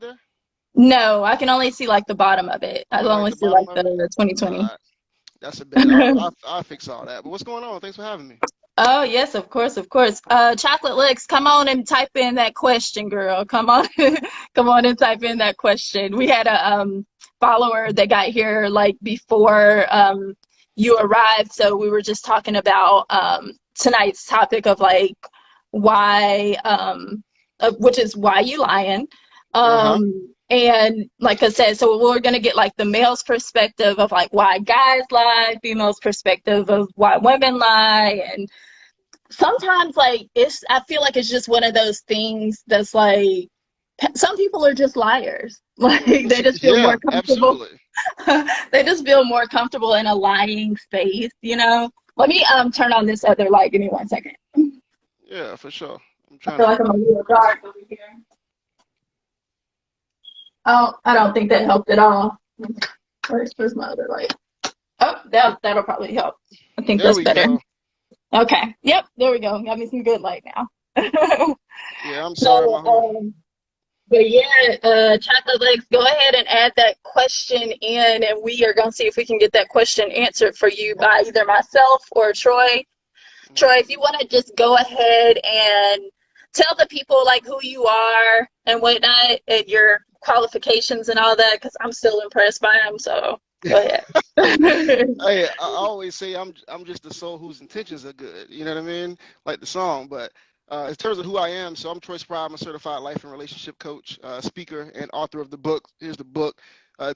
there? No, I can only see like the bottom of it. I can All right, only the see bottom like of it. the All 2020. right, that's a bet. I'll fix all that. But what's going on? Thanks for having me. Oh, yes, of course, of course. Chocolate Licks, come on and type in that question, girl. Come on, come on and type in that question. We had a follower that got here like before you arrived, so we were just talking about tonight's topic of like why, which is why you lying. Uh-huh. And like I said, so we're gonna get like the male's perspective of like why guys lie, female's perspective of why women lie, and sometimes like I feel like it's just one of those things that's like some people are just liars. Like they just feel Yeah, more comfortable. absolutely. They just feel more comfortable in a lying space, you know. Let me turn on this other light. Give me 1 second. Yeah, for sure. I'm I trying feel to. like I'm a little dark over here. Oh, I don't think that helped at all. Where's my other light? Oh, that'll probably help. I think There that's we better. go. Okay. Yep, there we go. Got me some good light now. Yeah, I'm sorry. So, but yeah, Chocolate Legs, go ahead and add that question in, and we are going to see if we can get that question answered for you by either myself or Troy. Troy, if you want to just go ahead and tell the people like who you are and whatnot, and your qualifications and all that, because I'm still impressed by them. So go ahead. Hey, I always say I'm just the soul whose intentions are good. You know what I mean? Like the song. But in terms of who I am, so I'm Troy Spry. I'm a certified life and relationship coach, speaker, and author of the book. Here's the book.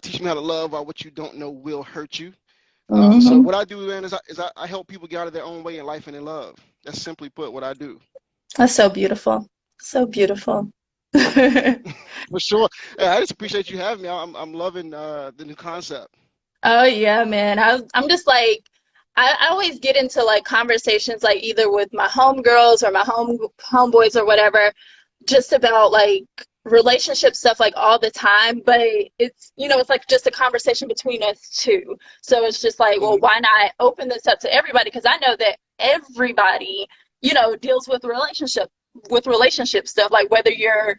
Teach me how to love while what you don't know will hurt you. So Hmm. what I do, man, is I help people get out of their own way in life and in love. That's simply put what I do. That's so beautiful. So beautiful. For sure. Hey, I just appreciate you having me. I'm loving the new concept. Oh yeah, man. I'm just like I always get into like conversations like either with my homegirls or my homeboys or whatever, just about like relationship stuff like all the time. But it's it's like just a conversation between us two. So it's just like, well, Mhm. why not open this up to everybody? Because I know that everybody, deals with relationship stuff, like whether you're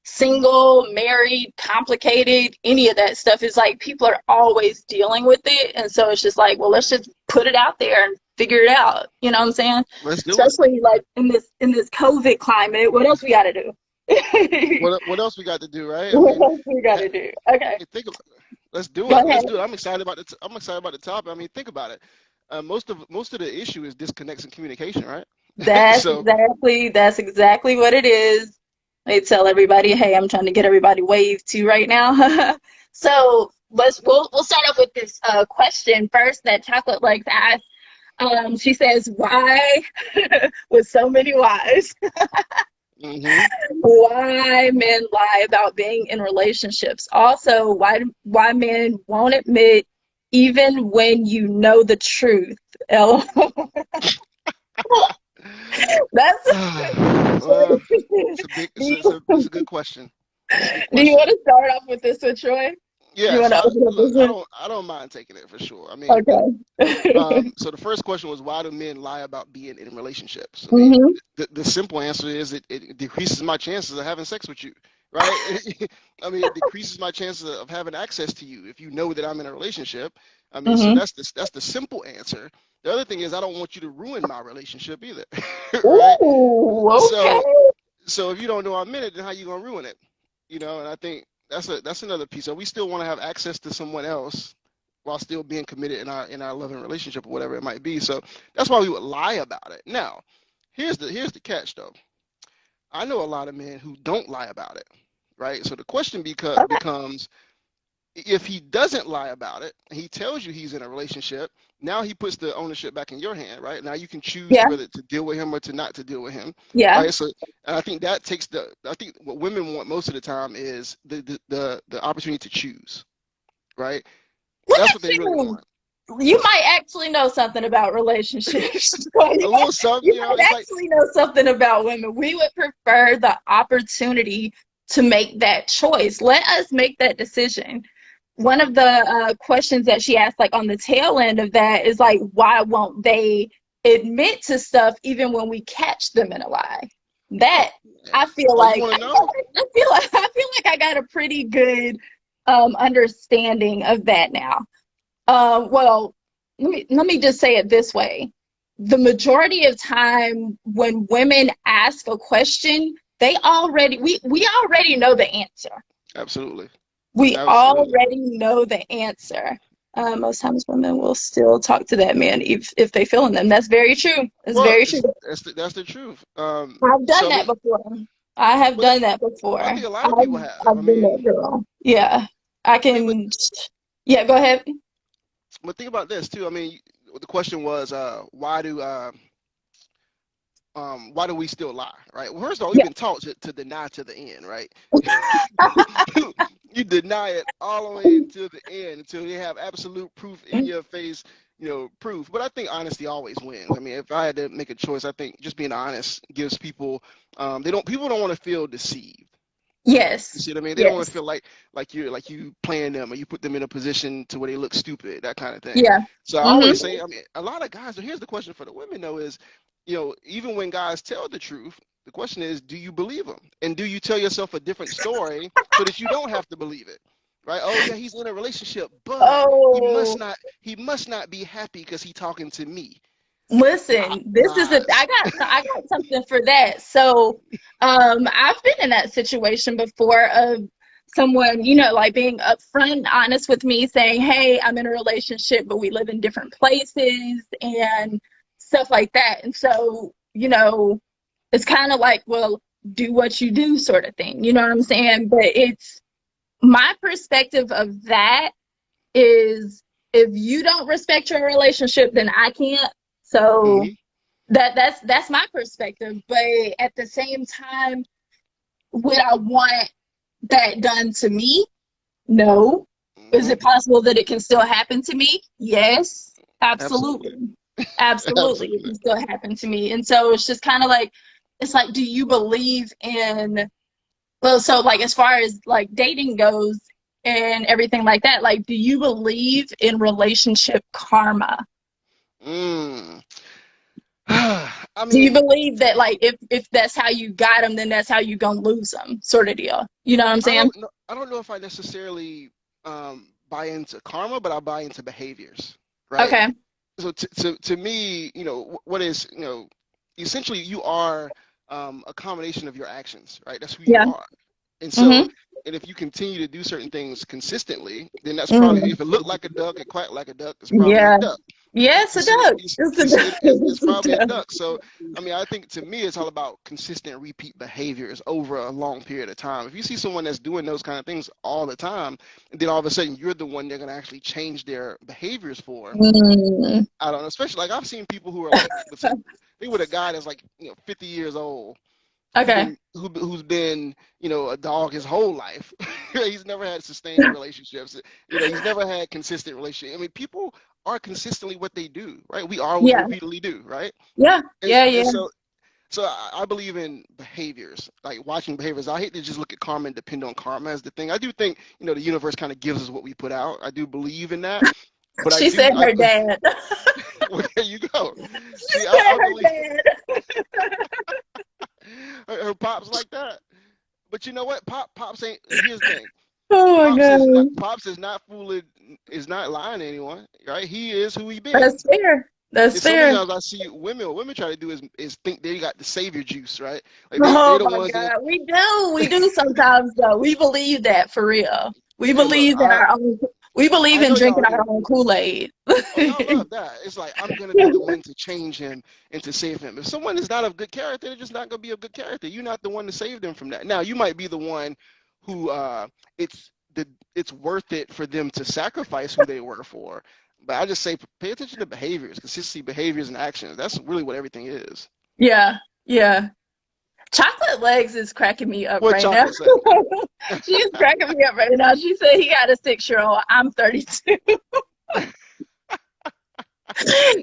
single, married, complicated, any of that stuff is like people are always dealing with it. And so it's just like, well, let's just put it out there and figure it out. You know what I'm saying? Let's do it. Especially like in this COVID climate, what else we gotta do? What else we got to do, right? I What mean, else we gotta do? Okay. hey, think about let's do Go it. ahead. Let's do it. I'm excited about the topic. I mean, think about it. Most of the issue is disconnects in communication, right? That's So exactly that's exactly what it is. They tell everybody, hey, I'm trying to get everybody waved to right now. So we'll start off with this question first that Chocolate likes to ask. She says, why, with so many whys, hmm why men lie about being in relationships? Also, why men won't admit even when you know the truth. LOL. That's well, it's a big do it's a good question. It's a good do you question. want to start off with this with Troy? You want Yes, to open up look, this one? I don't mind taking it for sure. I mean, Okay. so the first question was why do men lie about being in relationships? I mean, Hmm. the simple answer is it decreases my chances of having sex with you, right? I mean, it decreases my chances of having access to you if you know that I'm in a relationship. I mean, so Hmm. that's the simple answer. The other thing is I don't want you to ruin my relationship either, right? Ooh, okay. So if you don't know I'm in it, then how you gonna ruin it? And I think that's another piece. So we still want to have access to someone else while still being committed in our loving relationship or whatever it might be. So that's why we would lie about it. Now, here's the catch though. I know a lot of men who don't lie about it, right? So the question Okay. becomes if he doesn't lie about it, he tells you he's in a relationship, now he puts the ownership back in your hand, right? Now you can choose Yeah. whether to deal with him or to not to deal with him, Yeah. right? So, and I think that takes I think what women want most of the time is the opportunity to choose, right? Look That's what at they really you. want. You might actually know something about relationships. A little something, You it's might like, actually know something about women. We would prefer the opportunity to make that choice. Let us make that decision. One of the questions that she asked, like on the tail end of that, is like, why won't they admit to stuff even when we catch them in a lie? That I feel Oh, you like want I to know? feel like I got a pretty good understanding of that now. Well, let me just say it this way. The majority of time when women ask a question, we already know the answer. Absolutely. We Absolutely. already know the answer. Most times women will still talk to that man if they feel in them. That's very true. That's Well, very true. that's the truth. I've done So I that mean, before. I have but done that before. I think a lot of people have. I I've been that mean, girl. Yeah. I I mean, can yeah, go ahead. but think about this too. I mean, the question was, why do we still lie, right? Well, first of all, we've Yeah. been taught to deny to the end, right? You deny it all the way until the end, until you have absolute proof in your face, proof. But I think honesty always wins. I mean, if I had to make a choice, I think just being honest gives people, people don't want to feel deceived. You Yes. see what I mean? They don't want to Yes. feel like you playing them or you put them in a position to where they look stupid, that kind of thing. Yeah. So I Mm-hmm. always say, I mean, a lot of guys. So here's the question for the women though: is even when guys tell the truth, the question is, do you believe them, and do you tell yourself a different story so that you don't have to believe it? Right? Oh yeah, he's in a relationship, but Oh, he must not be happy because he's talking to me. listen, this is the Lies. I got something for that. So, I've been in that situation before of someone, like being upfront, honest with me, saying, "Hey, I'm in a relationship, but we live in different places and stuff like that." And so, it's kind of like, well, do what you do, sort of thing. You know what I'm saying? But it's my perspective of that is if you don't respect your relationship, then I can't. So Hmm. that's my perspective. But at the same time, would I want that done to me? No. Is Hmm. it possible that it can still happen to me? Yes, Absolutely. absolutely. Absolutely, it Absolutely. can still happen to me. And so it's just kind of like, it's like, do you believe in, well, so like as far as like dating goes and everything like that, like, do you believe in relationship karma? Mm. I Do you mean, believe that like if that's how you got them, then that's how you gonna lose them, sort of deal? You know what I'm I saying? don't know. I don't know if I necessarily buy into karma, but I buy into behaviors, right? Okay. So to me, what is, essentially you are a combination of your actions, right? That's who you Yeah. are. And so, Mm-hmm. and if you continue to do certain things consistently, then that's probably, Mm. if it looked like a duck, it quacked like a duck, it's probably a Yeah. duck. Yes, You it see it, does. It's a you see it, duck. it's It's a probably a duck. duck. So, I mean, I think to me, it's all about consistent repeat behaviors over a long period of time. If you see someone that's doing those kind of things all the time, and then all of a sudden you're the one they're going to actually change their behaviors for, Mm. I don't know. Especially like I've seen people who are like, let's say, they with a guy that's like 50 years old, Okay. who's been a dog his whole life. He's never had sustained relationships. He's never had consistent relationships. I mean, people are consistently what they do, right? We are what we Yeah. repeatedly do, right? Yeah. And, Yeah. and Yeah. so I believe in behaviors, like watching behaviors. I hate to just look at karma and depend on karma as the thing. I do think the universe kind of gives us what we put out. I do believe in that, but I She do. said her dad. Well, there you go. She See, said I her believe dad. her pops like that. But you know what? Pops ain't. Here's the thing. Oh my Pops is not. god. Pops is not fooling. Is not lying to anyone. Right? He is who he been. That's fair. That's It's so many fair. times I see women. What women try to do is think they got the savior juice, right? Like they Oh the my ones that. god. We do. We do sometimes though. We believe that for real. We Hey, look, believe in our own we believe I in know y'all drinking our do. own Kool-Aid. Oh, y'all love that. It's like I'm gonna be the one to change him and to save him. If someone is not of good character, they're just not gonna be of good character. You're not the one to save them from that. Now, you might be the one who it's it's worth it for them to sacrifice who they were for. But I just say pay attention to behaviors, consistency, behaviors, and actions. That's really what everything is. Yeah. Yeah. Chocolate Legs is cracking me up What right now. chocolate say? She is cracking me up right now. She said he got a 6-year-old. I'm 32.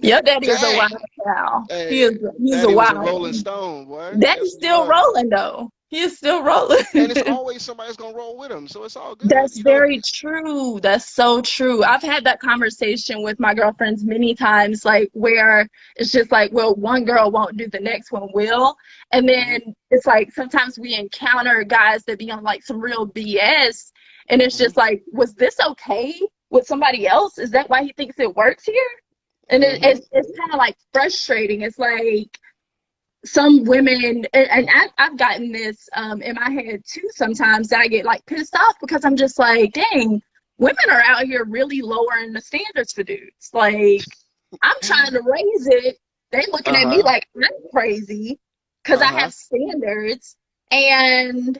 Your daddy is a Dang. wild cow. Hey, He's a Daddy was a wild Rolling one. Stone, boy. Yes, Daddy's he still was. rolling though. He is still rolling. And it's always somebody that's gonna roll with him, so it's all good, That's you know. very true. That's so true. I've had that conversation with my girlfriends many times, like where it's just like, well, one girl won't do, the next one will. And Hmm. then it's like sometimes we encounter guys that be on like some real BS. And it's Hmm. just like, was this okay with somebody else? Is that why he thinks it works here? And Hmm. it's kind of like frustrating. It's like, some women, and I've gotten this in my head too sometimes, that I get like pissed off because I'm just like, dang, women are out here really lowering the standards for dudes. Like, I'm trying to raise it. They looking at me Uh-huh. like I'm crazy because I Uh-huh. have standards. And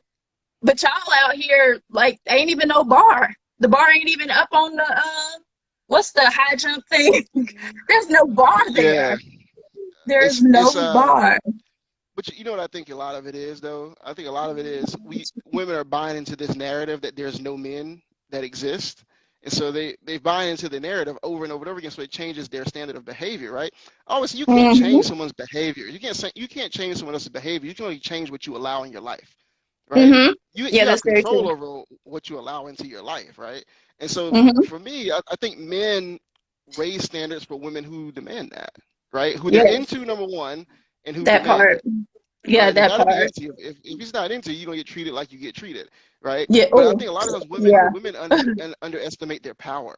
but y'all out here like ain't even no bar. The bar ain't even up on the what's the high jump thing? There's no bar Yeah. there. There's It's no bar. but you know what I think a lot of it is though? I think a lot of it is we women are buying into this narrative that there's no men that exist. And so they buy into the narrative over and over and over again, so it changes their standard of behavior, right? Obviously, you can't change Hmm. someone's behavior. You can't change someone else's behavior. You can only change what you allow in your life, right? Hmm. Yeah, You have that's very control true. over what you allow into your life, right? And so Hmm. for me, I think men raise standards for women who demand that, right? Who they're Yes, into, number one, and who that demand part. it, Yeah, right? They that got to be part. into you. If he's not into you, you're gonna get treated like you get treated, right? Yeah. But I Oh, think a lot of times yeah. women underestimate their power,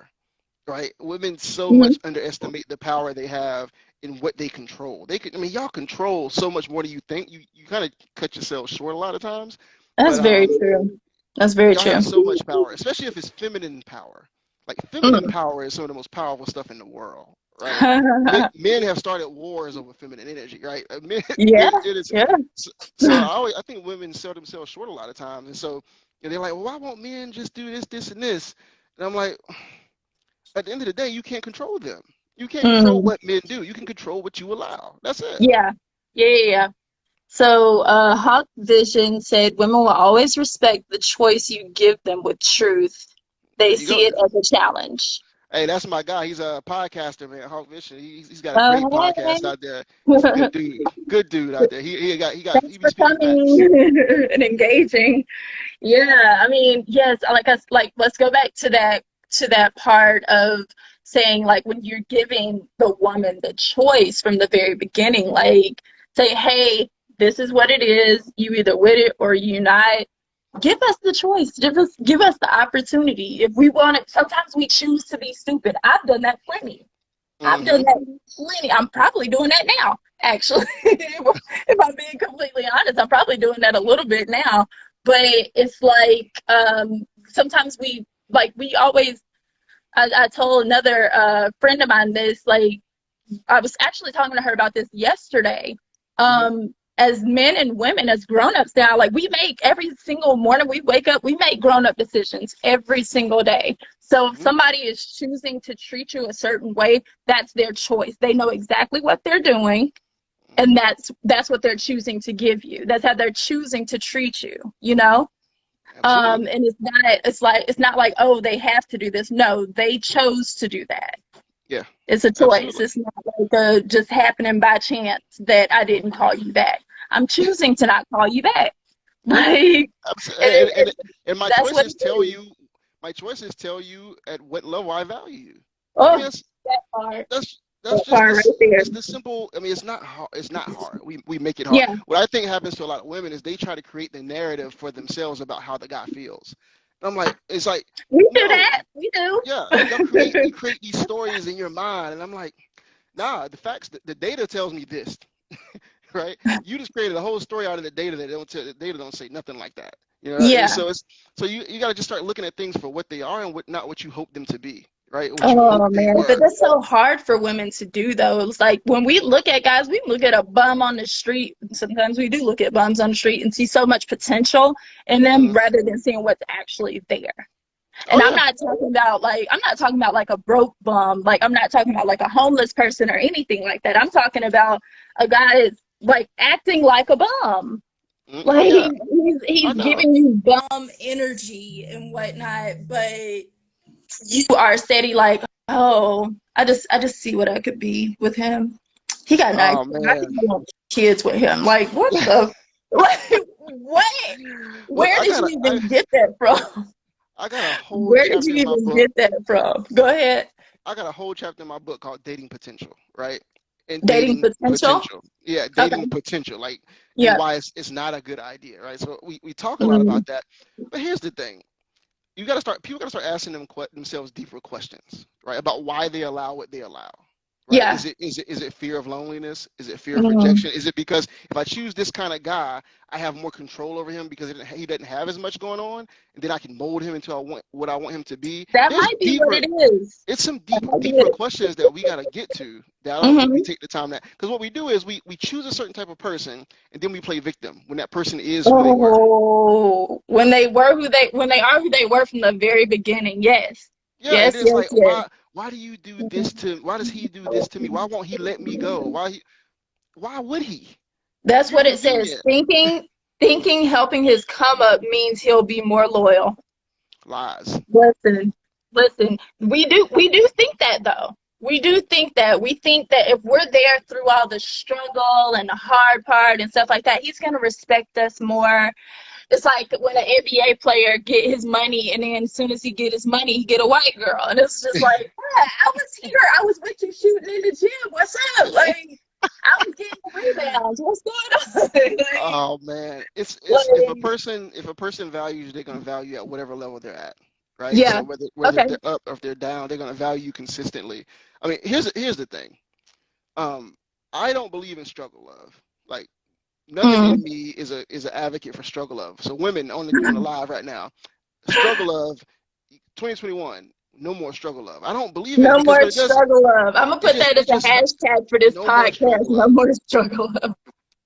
right? Women so Hmm. much underestimate the power they have in what they control. I mean, y'all control so much more than you think. You kind of cut yourself short a lot of times, That's but very true. That's very y'all have true. so much power, especially if it's feminine power. Like feminine Mm. power is some of the most powerful stuff in the world, right? Men have started wars over feminine energy, right? Men, Yeah, it is yeah. so. I think women sell themselves short a lot of times, and so they're like, well, why won't men just do this, this, and this? And I'm like, at the end of the day, you can't control them. You can't control Mm. what men do. You can control what you allow. That's it. Yeah. Yeah, yeah, yeah. So, Hawk Vision said women will always respect the choice you give them with truth. There They you go. see it as a challenge. Hey, that's my guy. He's a podcaster, man. Hawk Vision. He's got a great podcast Hey. out there. He's a good dude. Good dude out there. He Thanks be for spitting coming facts. and engaging. Yeah, I mean, yes, like us, like let's go back to that part of saying like when you're giving the woman the choice from the very beginning, like say, hey, this is what it is. You either with it or you not. Give us the choice. Give us the opportunity. If we want it, sometimes we choose to be stupid. I've done that plenty. I've done Mm-hmm. that plenty. I'm probably doing that now, actually. If I'm being completely honest, I'm probably doing that a little bit now. But it's like sometimes we always. I told another friend of mine this. Like I was actually talking to her about this yesterday. Mm-hmm. As men and women, as grown-ups now, like we make every single morning we wake up, we make grown-up decisions every single day. So if Mm-hmm. somebody is choosing to treat you a certain way, that's their choice. They know exactly what they're doing, and Mm-hmm. that's what they're choosing to give you. That's how they're choosing to treat you, you know? Absolutely. And it's not like, oh, they have to do this. No, they chose to do that. Yeah. It's a choice. Absolutely. It's not like just happening by chance that I didn't call you back. I'm choosing to not call you back. Like, and, And, and and my that's what choices it tell is. you, my choices tell you at what level I value you. I mean, Oh, that part, that's just right this. there. It's the simple. I mean, it's not hard. It's not hard. We make it hard. Yeah, What I think happens to a lot of women is they try to create the narrative for themselves about how the guy feels. And I'm like, it's like, we do no, that. We do. yeah, you create these stories in your mind, and I'm like, nah, the data tells me this, right? You just created a whole story out of the data that the data don't say nothing like that. You know, and Yeah. so you got to just start looking at things for what they are and not what you hope them to be, right? What you hope Oh they man, but were. that's so hard for women to do though. It's like when we look at guys, we look at a bum on the street. Sometimes we do look at bums on the street and see so much potential in them Mm. rather than seeing what's actually there. Oh And yeah. I'm not talking about like a broke bum. Like I'm not talking about like a homeless person or anything like that. I'm talking about a guy that's like acting like a bum. Mm. Oh Like yeah. I he's know. giving you bum energy and whatnot, but you are steady like, oh, I just see what I could be with him. He got nice. Oh I man. can have kids with him. Like what the? Like, What? Look, Where did you even get that from? I got a whole Where did chapter you in my even book. get that from? Go ahead. I got a whole chapter in my book called Dating Potential, right? And Dating dating potential? potential. Yeah, Okay. dating potential, like, and Yeah. why it's not a good idea, right? So we talk a lot Mm. about that. But here's the thing. People got to start asking themselves deeper questions, right? About why they allow what they allow, right? Yeah. Is it fear of loneliness? Is it fear of Mm. rejection? Is it because if I choose this kind of guy, I have more control over him because he doesn't have as much going on, and then I can mold him into what I want him to be? That There's might be what deeper it is. It's some That might be deeper it. questions that we got to get to that I don't think we Mm-hmm. take the time that, because what we do is we choose a certain type of person and then we play victim when that person is who they were. Oh, when they are who they were from the very beginning. Yes. Yeah, and Yes, then it's yes, like, yes. why does he do this to me? Why won't he let me go? Why would he? That's You're what it says. convenient. Thinking helping his come up means he'll be more loyal. Lies. Listen, listen. We do think that though. We do think that. We think that if we're there through all the struggle and the hard part and stuff like that, he's gonna respect us more. It's like when an NBA player get his money, and then as soon as he get his money, he get a white girl, and it's just like, yeah, I was here, I was with you shooting in the gym. What's up? Like, I was getting rebounds. What's going on? Oh man, it's like, if a person values you, they're gonna value you at whatever level they're at, right? yeah. So whether if Okay. they're up or if they're down, they're gonna value you consistently. I mean, here's the thing. Um, I don't believe in struggle love. Like, nothing Mm. in me is an advocate for struggle love. So women on the live right now, struggle love, 2021, no more struggle love. I don't believe in it No because more what it does, struggle love. I'm gonna put that as it a just hurts. hashtag for this No more podcast. struggle No love. more struggle love.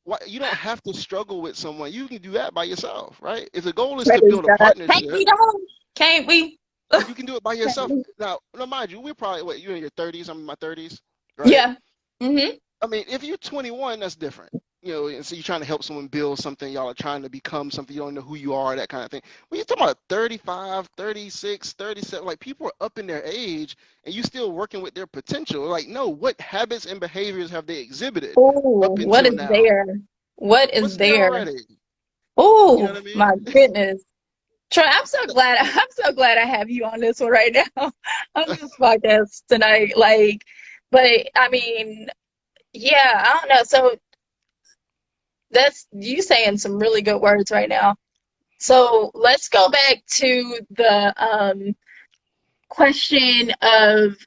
Why, you don't have to struggle with someone. You can do that by yourself, right? If the goal is to Praise build a God. Can't partnership, we though? Can't we? you can do it by Can't yourself. we? Now, mind you, we're probably you're in your 30s. I'm in my 30s, right? Yeah. Mm-hmm. I mean, if you're 21, that's different. And so you're trying to help someone build something, y'all are trying to become something, you don't know who you are, that kind of thing. When you're talking about 35, 36, 37, like, people are up in their age and you still working with their potential. Like, no, what habits and behaviors have they exhibited Oh, up what until is now? there? What is What's there there? already? You know Oh what I mean? my goodness. Troy, I'm so glad I have you on this one right now. On this podcast tonight. Like, but I mean, yeah, I don't know. So that's you saying some really good words right now. So let's go back to the question of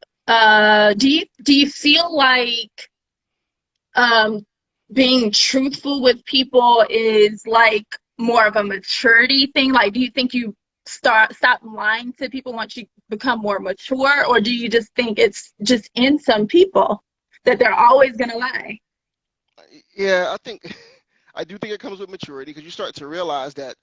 do you feel like um, being truthful with people is like more of a maturity thing? Like, do you think you stop lying to people once you become more mature, or do you just think it's just in some people that they're always gonna lie? Yeah, I do think it comes with maturity because you start to realize that,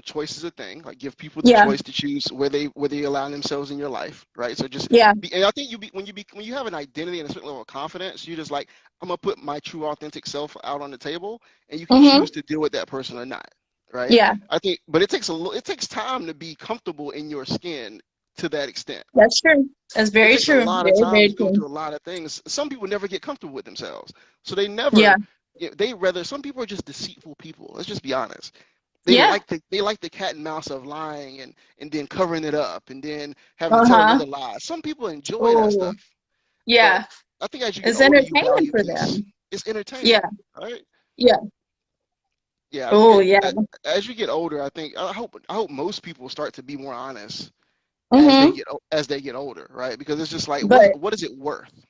choice is a thing. Like, give people the Yeah, choice to choose where they allow themselves in your life, right? So just yeah, and I think when you have an identity and a certain level of confidence, you just like, I'm gonna put my true authentic self out on the table, and you can mm-hmm, choose to deal with that person or not, right? yeah. I think, but it takes time to be comfortable in your skin to that extent. That's true. That's It very takes a true. lot of Very, time very to go true. through a lot of things. Some people never get comfortable with themselves, so they Yeah, never. Some people are just deceitful people. Let's just be honest. yeah. They like the cat and mouse of lying and then covering it up and then having to tell Uh-huh. another lie. Some people enjoy that Oh, stuff, but yeah. I think as you get It's older, you entertaining value for peace. them. It's Yeah, entertaining, right? yeah. Yeah, I think Oh, yeah. as you get older, I hope most people start to be more honest Mm-hmm. as they get older, right? Because it's just like, But what is it worth?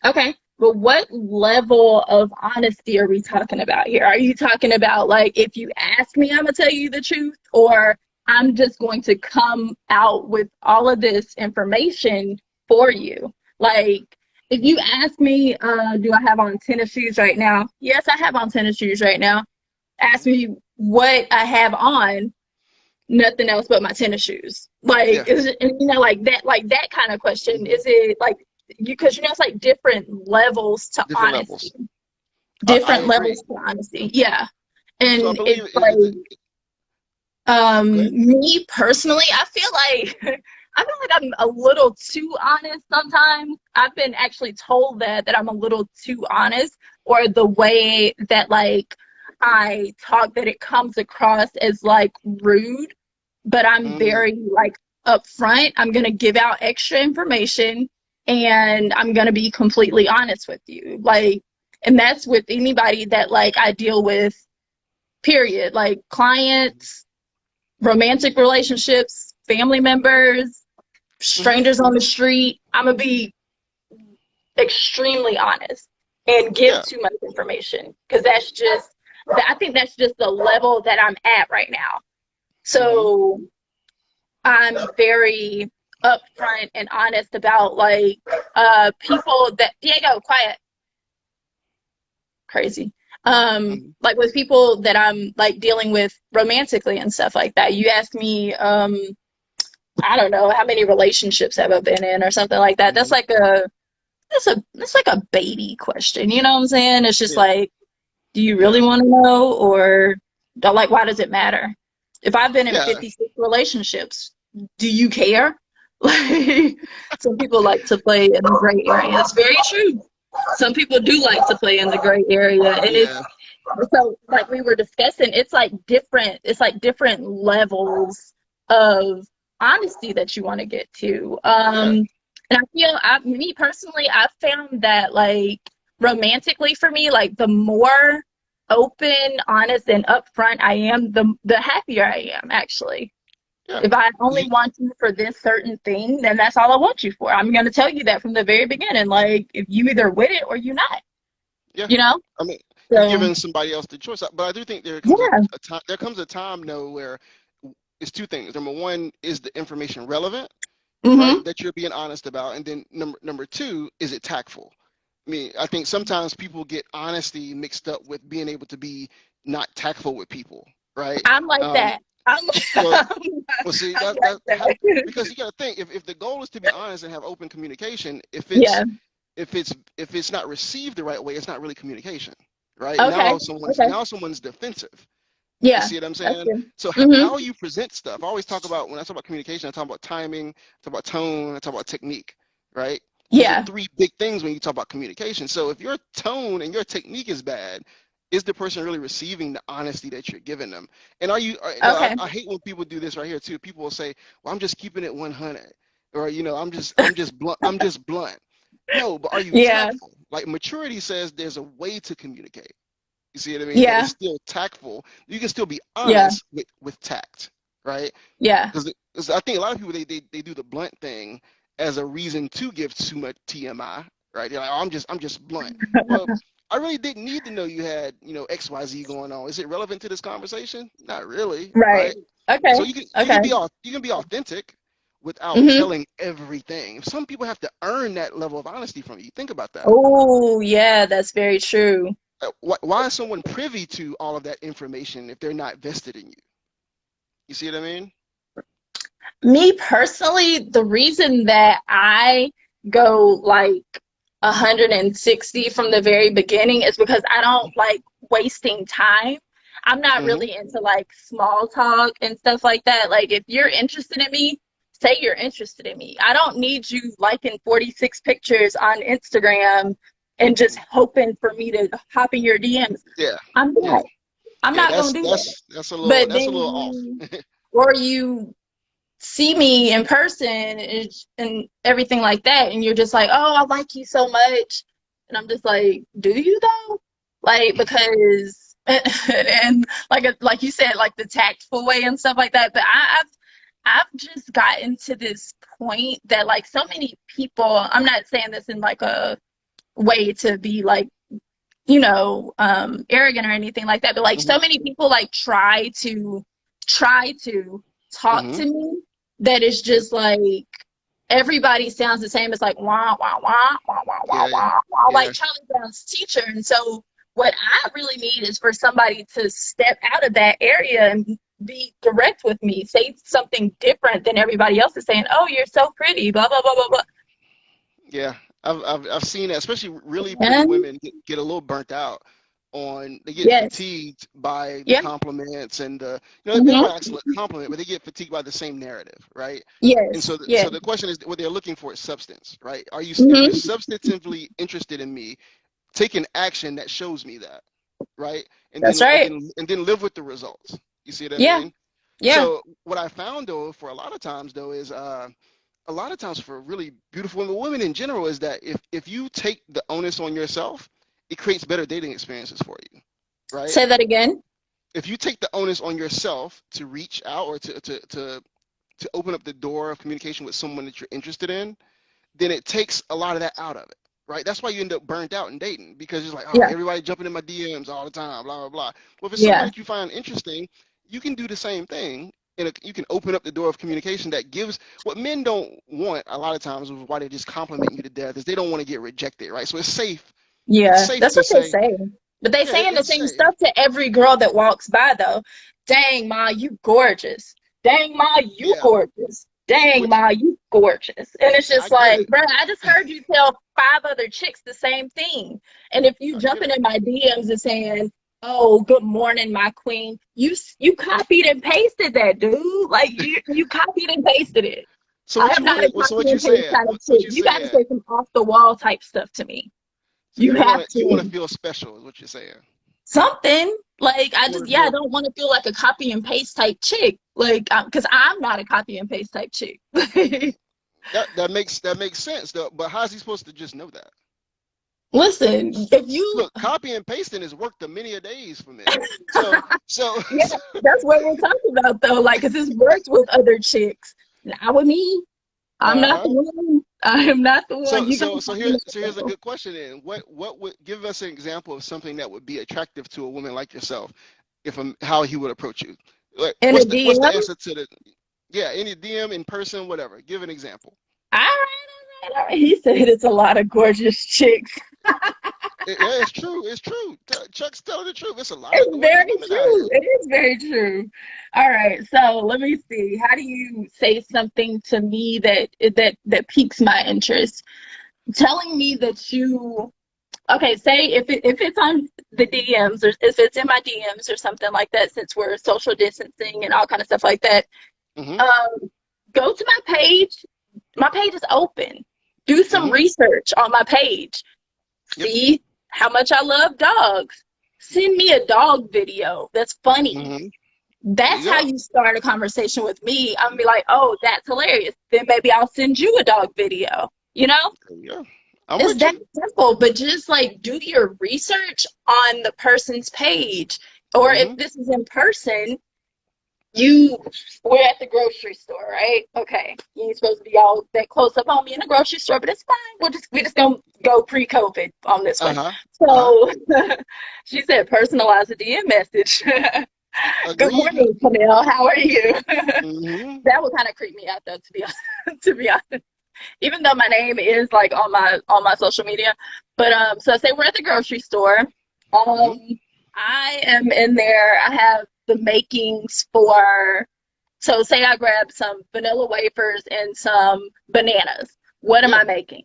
okay. But what level of honesty are we talking about here? Are you talking about like if you ask me, I'm gonna tell you the truth, or I'm just going to come out with all of this information for you? Like if you ask me, do I have on tennis shoes right now? Yes, I have on tennis shoes right now. Ask Hmm. me what I have on, nothing else but my tennis shoes. Yeah, Like, is it, and, like that kind of question. hmm Is it like because it's like different levels to different honesty, levels. I different agree. levels to honesty. Yeah, So I and believe it's like go ahead. me personally, I feel like I feel like I'm a little too honest sometimes. I've been actually told that I'm a little too honest, or the way that like I talk that it comes across as like rude, but I'm Mm-hmm. very like upfront. I'm going to give out extra information and I'm going to be completely honest with you. Like, and that's with anybody that like I deal with, period. Like clients, romantic relationships, family members, Mm-hmm. strangers on the street. I'm going to be extremely honest and give Yeah. too much information because that's just, I think that's just the level that I'm at right now. Mm-hmm. So I'm very upfront and honest about like people that Diego, quiet, crazy. Mm-hmm. Like with people that I'm like dealing with romantically and stuff like that. You ask me, I don't know how many relationships have I been in or something like that. Mm-hmm. That's like a baby question. You know what I'm saying? It's just Yeah. like, do you really Yeah. want to know, or like why does it matter? If I've been in Yeah. 56 relationships, do you care? Like some people like to play in the gray area. It's very true. Some people do like to play in the gray area, and Yeah. it's so like we were discussing. It's like different levels of honesty that you want to get to. Yeah. And I feel, me personally, I've found that like romantically for me, like the more open, honest, and upfront I am, the happier I am actually. Yeah. If I only want you for this certain thing, then that's all I want you for. I'm going to tell you that from the very beginning. Like, if you either with it or you not, Yeah. you know? I mean, you're So, giving somebody else the choice. But I do think there comes yeah. a time. There comes a time, though, where it's two things. Number one, is the information relevant, right? Mm-hmm. That you're being honest about, and then number two, is it tactful? I mean, I think sometimes people get honesty mixed up with being able to be not tactful with people, right? I'm like Um, that. I'm, well, well, see I'm that like that. because you got to think if the goal is to be honest and have open communication, Yeah. if it's not received the right way, it's not really communication, right? Okay. Okay. Now someone's defensive. You Yeah. see what I'm That's saying? good. So Mm-hmm. how you present stuff. I always talk about when I talk about communication, I talk about timing, I talk about tone, I talk about technique, right? Those are Yeah. three big things when you talk about communication. So if your tone and your technique is bad, is the person really receiving the honesty that you're giving them? And Okay. I hate when people do this right here too. People will say, "Well, I'm just keeping it 100," or I'm just blunt. I'm just blunt. No, but are you Yeah. tactful? Like maturity says, there's a way to communicate. You see what I mean? That is Yeah. still tactful. You can still be Yeah. honest with tact, right? Yeah. Because I think a lot of people they do the blunt thing as a reason to give too much TMI, right? They're like, oh, I'm just blunt. Well, I really didn't need to know you had XYZ going on. Is it relevant to this conversation? Not really, Right. right? So Okay. Okay. you can be authentic without Mm-hmm. telling everything. Some people have to earn that level of honesty from you. Think about that. Oh, yeah, that's very true. Why is someone privy to all of that information if they're not vested in you? You see what I mean? Me personally, the reason that I go like 160 from the very beginning is because I don't like wasting time. I'm not Mm-hmm. really into like small talk and stuff like that. Like, if you're interested in me, say you're interested in me. I don't need you liking 46 pictures on Instagram and just hoping for me to hop in your DMs. Yeah, I'm yeah, not. I'm yeah. not gonna do that. But That's a then little off. you see me in person and everything like that, and you're just like, oh, I like you so much, and I'm just like, do you though? Like, because and like you said, like the tactful way and stuff like that. But I've just gotten to this point that like so many people. I'm not saying this in like a way to be like arrogant or anything like that, but like Mm-hmm. so many people like try to talk Mm-hmm. to me that is Yeah, just like everybody sounds the same. It's like wah wah wah wah wah wah yeah, wah wah, yeah, like Charlie Brown's teacher. And so what I really need is for somebody to step out of that area and be direct with me, say something different than everybody else is saying. Oh, you're so pretty, blah blah blah blah blah. yeah. I've seen that, especially really pretty And women get a little burnt out on. They get yes, fatigued by the yeah, compliments and the they mm-hmm. might actually compliment, but they get fatigued by the same narrative, right? And Yes, so yes, the question is, what they're looking for is substance, right? If you're mm-hmm. substantively interested in me, take an action that shows me that, right? and That's then right. live with the results. You see what I Yeah. mean? Yeah. So what I found though, for a lot of times though, is a lot of times for really beautiful women in general, is that if you take the onus on yourself, it creates better dating experiences for you, right? Say that again. If you take the onus on yourself to reach out or to open up the door of communication with someone that you're interested in, then it takes a lot of that out of it, right? That's why you end up burnt out in dating, because it's like, oh, Yeah. everybody jumping in my DMs all the time, blah, blah, blah. Well, if it's someone Yeah. that you find interesting, you can do the same thing. And you can open up the door of communication that gives what men don't want a lot of times, is why they just compliment you to death, is they don't want to get rejected, right? So it's safe. It's Yeah. safe That's to what they say, say. But they yeah, saying the it's same safe. stuff to every girl that walks by though. Dang, Ma, you gorgeous. Dang, Ma, you Yeah, gorgeous. Dang, which Ma, you gorgeous. And it's I just get like, it. bro, I just heard you tell 5 other chicks the same thing. And if you I get jumping it. in my DMs and saying, "Oh, good morning, my queen," you copied and pasted that, dude. Like you copied and pasted it. So I what am you not a want? So copy what you and paste saying? kind of So what chick. you You got to saying? say some off the wall type stuff to me. So You have you want to to feel special, is what you're saying. something like I You want just to yeah I feel don't want to feel like a copy and paste type chick like because I'm not a copy and paste type chick. that makes sense though. But how's he supposed to just know that? Listen, if you Look, copy and pasting is work of many a days for men. So yeah, that's what we're talking about though. Like, cause it's worked with other chicks, not with me. I'm not the uh-huh. one. I am not the one. So You gotta so so find here that so here's a though. good question then. What would give us an example of something that would be attractive to a woman like yourself, if how he would approach you? Like, In a what's the DM. answer to the, yeah, any DM, in person, whatever. Give an example. All right, all right, all right. He said it's a lot of gorgeous chicks. Yeah, it's true. It's true. Chuck's telling the truth. It's a lot of It's gorgeous very women out true. here. It is very true. All right, so let me see. How do you say something to me that piques my interest? Telling me that you okay, say if it's on the DMs or if it's in my DMs or something like that, since we're social distancing and all kind of stuff like that. Mm-hmm. Um, go to my page. My page is open. Do some Mm-hmm. research on my page. Yep. See how much I love dogs. Send me a dog video that's funny. Mm-hmm. There you That's how go. you start a conversation with me. I'm gonna be like, oh, that's hilarious. Then maybe I'll send you a dog video. You know, There you go. I'm it's with that you. simple. But just like do your research on the person's page. Or if Mm-hmm. this is in person, you we're at the grocery store, right? Okay. You ain't supposed to be all that close up on me in the grocery store, but it's fine. We just gonna go pre-COVID on this one. Uh-huh. Uh-huh. So she said personalize a DM message. Good Agreed. morning, Camille. How are you? Mm-hmm. That would kind of creep me out though, to be honest. To be honest. Even though my name is like on my social media. But so say we're at the grocery store. Mm-hmm. I am in there. I have the makings for so say I grab some vanilla wafers and some bananas. What am Yeah. I making?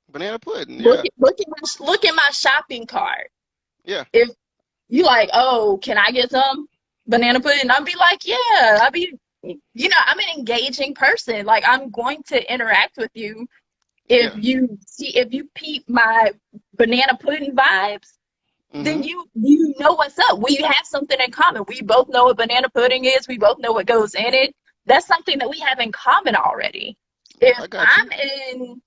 Banana pudding. Look Yeah. at look at my shopping cart. Yeah. If you like, oh, can I get some banana pudding? I'll be like, yeah. I'm an engaging person. Like I'm going to interact with you if Yeah. you peep my banana pudding vibes, then Mm-hmm. you know what's up. We have something in common. We both know what banana pudding is. We both know what goes in it. That's something that we have in common already. If I got you. I'm in,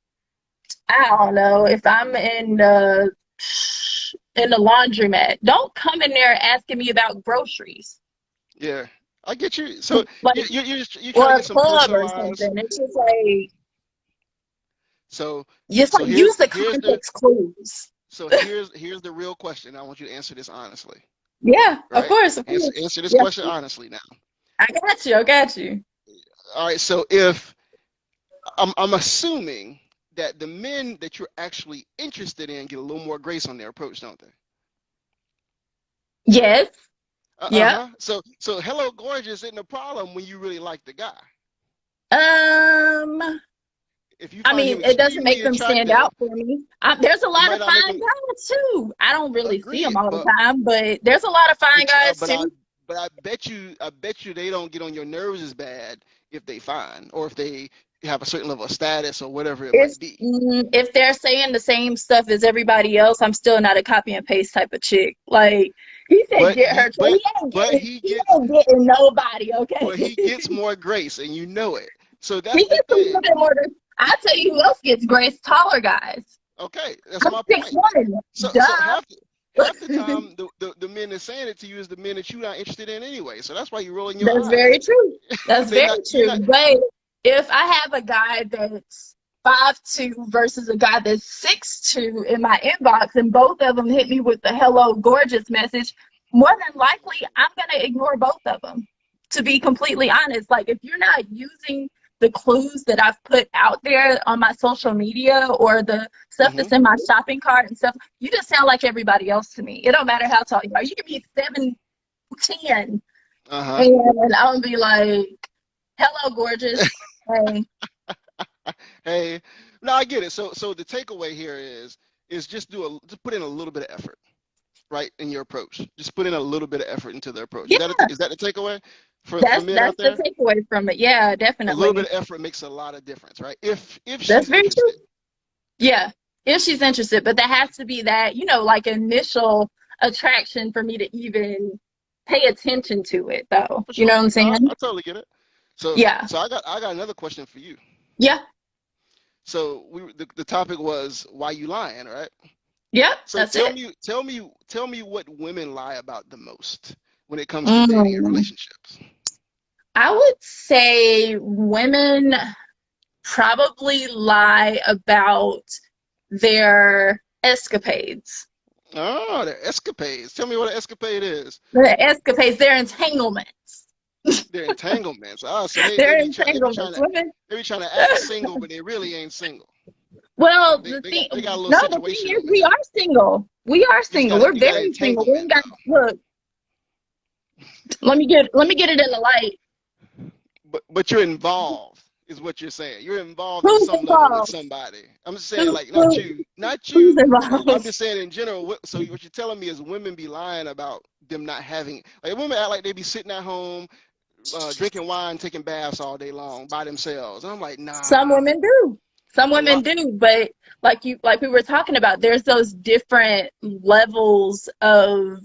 I don't know, if I'm in the laundromat, don't come in there asking me about groceries. Yeah. I get you. So Like you're trying or to a get some club or personalized. something. It's just like So just so like use the here's the context clues. so here's the real question. I want you to answer this honestly. Yeah, of Right? course, of course. Answer this Yeah, question honestly now. I got you. I got you. All right. So if I'm assuming that the men that you're actually interested in get a little more grace on their approach, don't they? Yes. Yep. Uh-huh. So hello gorgeous isn't a problem when you really like the guy. Um, If you I find mean, him it doesn't make extremely them stand attractive, out for me. There's a it lot might of not make fine him guys too. I don't really see them agreed, all the time, but there's a lot of fine but guys but I too. but I bet you they don't get on your nerves as bad if they fine or if they have a certain level of status or whatever it might be. If they're saying the same stuff as everybody else, I'm still not a copy and paste type of chick. Like he said, But get he her. He gets ain't getting nobody. Okay. but he gets more grace, and you know it. So He that's the gets a little thing. bit more. I'll tell you who else gets grace: taller guys. Okay, that's I'm my point. 6'1". So Duh. half the time the men that's saying it to you is the men that you're not interested in anyway. So that's why you're rolling your That's very eyes. true. That's They very not you're true. not. But if I have a guy that's 5'2" versus a guy that's 6'2" in my inbox, and both of them hit me with the "hello, gorgeous" message, more than likely I'm gonna ignore both of them. To be completely honest, like if you're not using the clues that I've put out there on my social media or the stuff that's in my shopping cart and stuff, you just sound like everybody else to me. It don't matter how tall you are. You can be 7'10", and I'm gonna be like, "Hello, gorgeous." Hey. Hey, no, I get it. So the takeaway here is just put in a little bit of effort, right, in your approach. Just put in a little bit of effort into the approach. Yeah, Is that the takeaway for that's men out the there? takeaway from it. Yeah, A little bit definitely. of effort makes a lot of difference, right? If That's she's very true. interested. Yeah, if she's interested, but there has to be that, like initial attraction for me to even pay attention to it, though. For You know sure. what I'm No, saying? I totally get it. So Yeah. so I got another question for you. Yeah. So the topic was why you lying, right? Yep. So That's it. tell me what women lie about the most when it comes to dating and Mm. relationships. I would say women probably lie about their escapades. Oh, they're escapades. Tell me what an escapade is. Their escapades, their entanglements. They're entanglements. Ah, so they Their be entanglements. Women. trying to act single, but they really ain't single. Well, They got a little the thing situation is, over we here. are single. We are single. We're You got very single. We entanglement ain't got, though. look, let me get it in the light. But you're involved, is what you're saying. You're involved in Who's some level with involved? somebody. I'm just saying, Who, like, who, not who's you. I'm involved? just saying in general. So what you're telling me is women be lying about them not having. Like women act like they be sitting at home, drinking wine, taking baths all day long by themselves. And I'm like, Some nah. women do. Some A lot. women do, but like we were talking about, there's those different levels of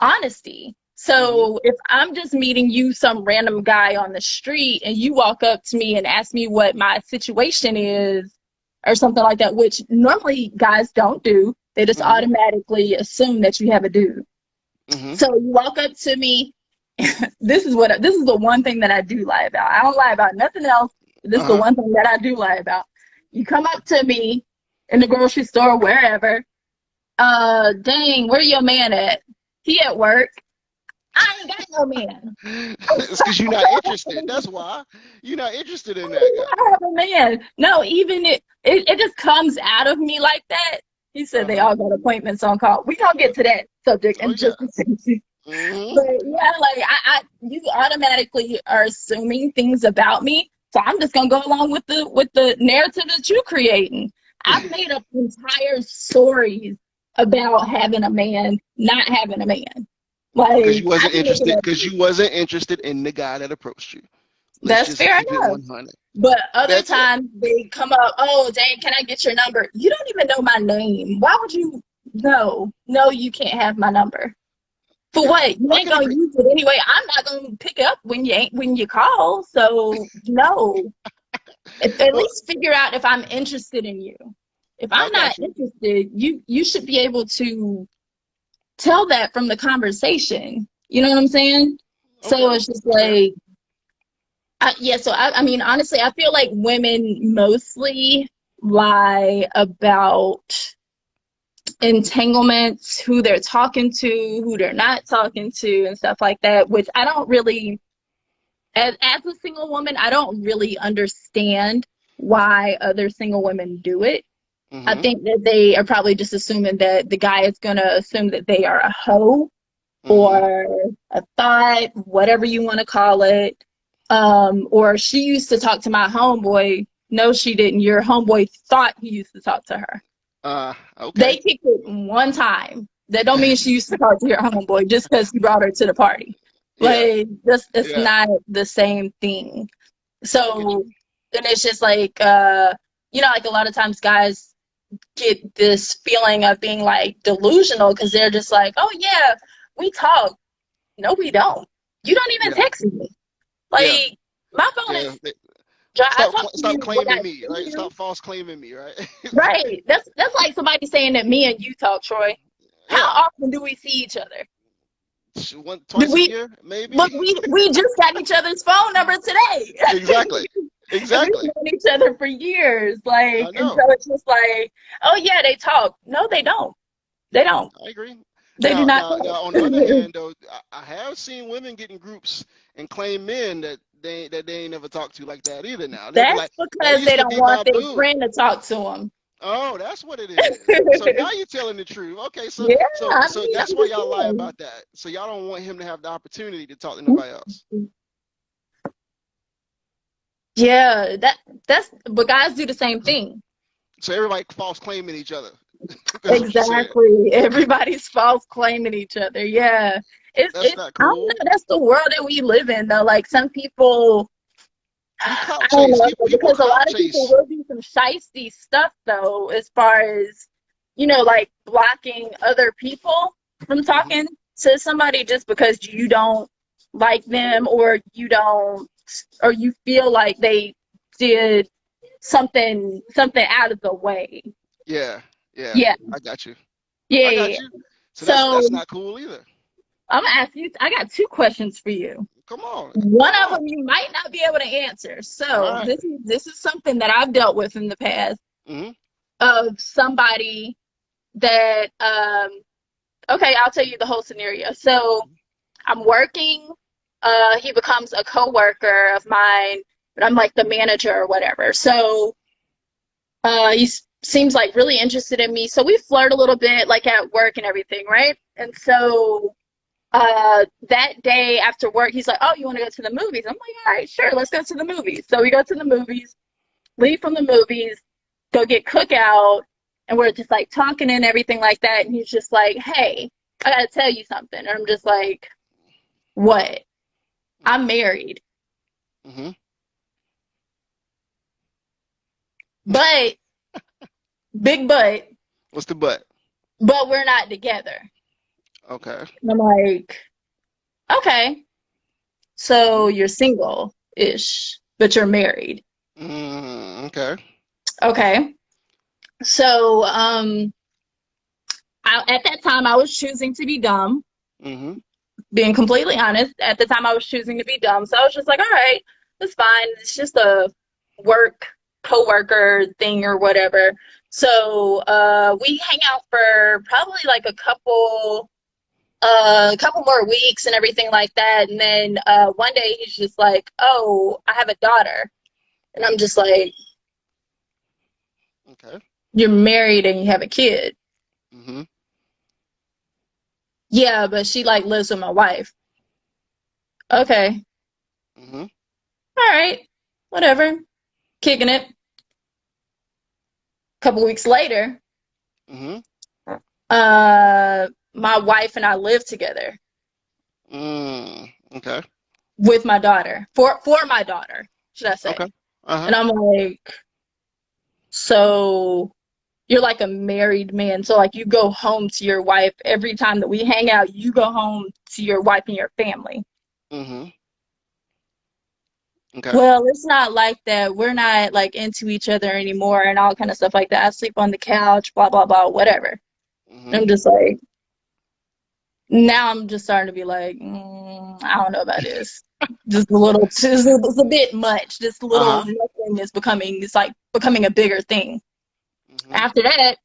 honesty. Mm-hmm. So if I'm just meeting you, some random guy on the street, and you walk up to me and ask me what my situation is or something like that, which normally guys don't do, they just Mm-hmm. automatically assume that you have a dude. Mm-hmm. So you walk up to me. This is the one thing that I do lie about. I don't lie about nothing else. This is the Uh-huh. one thing that I do lie about. You come up to me in the grocery store, wherever. Dang, where your man at? He at work. I ain't got no man. It's because you're not interested. That's why you're not interested in that guy. I have a man. No, even it just comes out of me like that. He said they Uh-huh. all got appointments on call. We gonna get to that subject Oh in yeah. just a second. Mm-hmm. But yeah, like you automatically are assuming things about me, so I'm just gonna go along with the narrative that you're creating. I've made up entire stories about having a man, not having a man. Because you Like I wasn't be making interested. up. Because you wasn't interested in the guy that approached you. Let's That's just fair keep it enough. 100. But other That's it. times they come up, oh dang, can I get your number? You don't even know my name. Why would you? No, you can't have my number. For Yeah, what? You I ain't can gonna agree. use it anyway. I'm not gonna pick up when you call. So no. At Well, least figure out if I'm interested in you. If I I'm not got you. interested, you should be able to tell that from the conversation. You know what I'm saying? So Okay, it's just that's fair. like yeah, so I mean, honestly, I feel like women mostly lie about entanglements, who they're talking to, who they're not talking to, and stuff like that, which I don't really, as a single woman, I don't really understand why other single women do it. I Mm-hmm. think that they are probably just assuming that the guy is going to assume that they are a hoe Mm-hmm. or a thought, whatever you want to call it. Or she used to talk to my homeboy. No, she didn't. Your homeboy thought he used to talk to her. Okay. They kicked it one time. That don't mean she used to talk to your homeboy just because he brought her to the party. Yeah. Like, this, it's Yeah. not the same thing. I get So, you. and it's just like, like a lot of times guys get this feeling of being like delusional because they're just like, oh yeah, we talk. No, we don't. You don't even Yeah. text me. Yeah. Like, my phone Yeah. is dry. I talk to Stop you when I claiming me, see right? you. Stop false claiming me, right? Right. That's like somebody saying that me and you talk, Troy. Yeah. How often do we see each other? Do Twice a we year, maybe. look? We just got each other's phone number today, Exactly. and we've Exactly. known each other for years. Like, I and so know. it's just like, oh yeah, they talk. No, they don't. They don't. I agree. They do not Now, on the other talk. hand, though, I have seen women get in groups and claim men that they ain't never talked to like that either. Now they'll be That's like, "That because they used to don't be want my their boo." friend to talk to them. Oh, that's what it is. So now you're telling the truth. Okay, so Yeah, so I so mean, that's I'm why just y'all lie saying. about that. So y'all don't want him to have the opportunity to talk to nobody else. Yeah, but guys do the same thing. So everybody false claiming each other. That's what you're saying. Exactly. Everybody's false claiming each other. Yeah. That's not I don't cool. know, that's the world that we live in though. Like some people We I clout don't chase. know, People because a clout lot of people chase. will do some shiesty stuff though, as far as, like blocking other people from Hmm. talking to somebody just because you don't like them, or you feel like they did something out of the way. Yeah, yeah. Yeah. I got you. Yeah. I Yeah. got you. So So that's not cool either. I'm gonna ask you, I got two questions for you. Come on, One come of on. them you might not be able to answer. All So right. this is something that I've dealt with in the past, Mm-hmm. of somebody that okay, I'll tell you the whole scenario. So I'm working, he becomes a coworker of mine, but I'm like the manager or whatever. So he seems like really interested in me. So we flirt a little bit like at work and everything, right? And so that day after work, he's like, "Oh, you want to go to the movies?" I'm like, "All right, sure, let's go to the movies." So we go to the movies, leave from the movies, go get cookout, and we're just like talking and everything like that. And he's just like, "Hey, I gotta tell you something." And I'm just like, "What?" I'm married, Mm-hmm. but big What's the but? but we're not together. Okay. And I'm like, "Okay, Mm-hmm. so you're single-ish, but you're married." Okay. Okay. So, at that time, I was choosing to be dumb. Mm-hmm. Being completely honest, at the time, I was choosing to be dumb. So I was just like, all right, that's fine. It's just a work coworker thing or whatever. So we hang out for probably like a couple more weeks and everything like that. And then one day he's just like, "Oh, I have a daughter," and I'm just like, Okay. "You're married and you have a kid?" Mm-hmm. "Yeah, but she like lives with my wife." "Okay, Mm-hmm. all right, whatever." Kicking it. A couple weeks later, Mm-hmm. my wife and I live together Okay. with my daughter, for my daughter, should I Okay. say? Uh-huh. And I'm like, "So you're like a married man, so like you go home to your wife every time that we hang out. You go home to your wife and your family." Mm-hmm. Okay. "Well, it's not like that. We're not like into each other anymore and all kind of stuff like that. I sleep on the couch, blah blah blah, whatever." Mm-hmm. I'm just like, now I'm just starting to be like, I don't know about this. Just a little, it's a bit much. This little Uh-huh. nothing it's like becoming a bigger thing. Mm-hmm. After that,